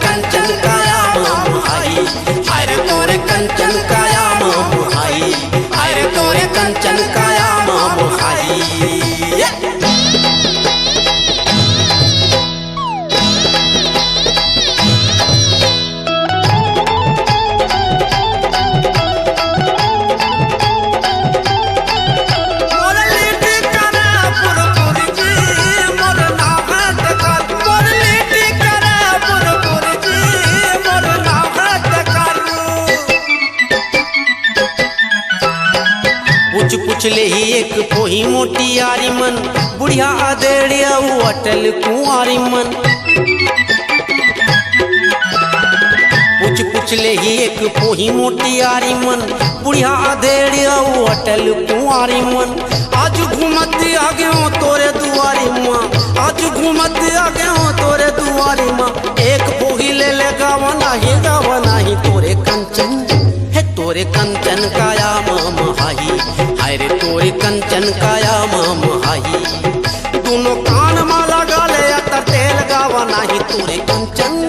कंचन काया मोहाई, अरे तोरे कंचन काया मोहाई, अरे तोरे कंचन काया मोहाई। पूछले ही एक पोही मोटी यारी मन, बुढ़िया आदेड़िया अटल कुंवारी मन। पूछले ही एक पोही मोटी यारी मन, बुढ़िया आदेड़िया अटल कुंवारी मन। आज घूमत आ गयो तोरे दुआरी माँ, आज घूमत आ गयो तोरे दुआरी माँ। एक पोही ले ले गावना ही तोरे कंचन है, तोरे कंचन काया मोहाई, अरे तोरे कंचन काया मोहाई। दोनों कान में लगा ले तर तेल गावा नहीं तोरे कंचन,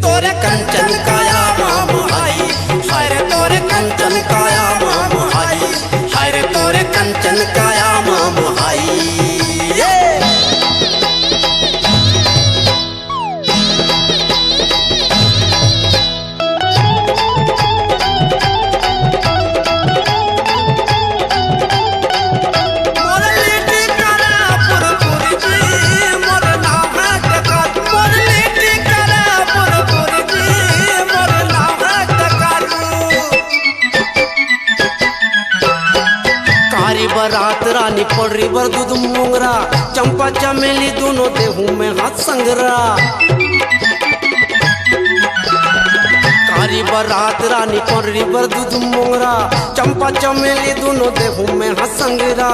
तोरे कंचन काया मोहाई, अरे तोरे कंचन काया मोहाई, अरे तोरे कंचन काया मोहाई। रात रानी पड़ी बर दूध मोंगरा, चंपा चमेली दोनों देहू में हाथ संगरा। कारी बरात रानी पड़ी बर दूध मोंगरा, चंपा चमेली दोनों देहू में हाथ संगरा।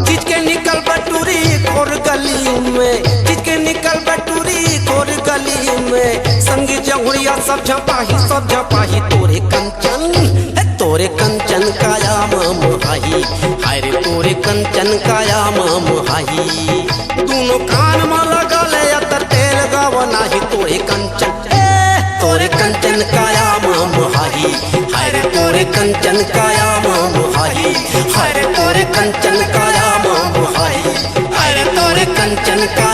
खींच के निकल बटूरी खोर गली में, खींच के निकल बटूरी खोर गली में। संगी जंगुरिया सब झपाही तोरे कंचन, तोरे कंचन काया मोहाई, अरे तोरे कंचन काया मोहाई। दोनों कान में लगा ले तर तेल गावा नाही तोरे कंचन, तोरे कंचन काया मोहाई, अरे तोरे कंचन काया मोहाई, अरे तोरे कंचन काया मोहाई, अरे तोरे कंचन का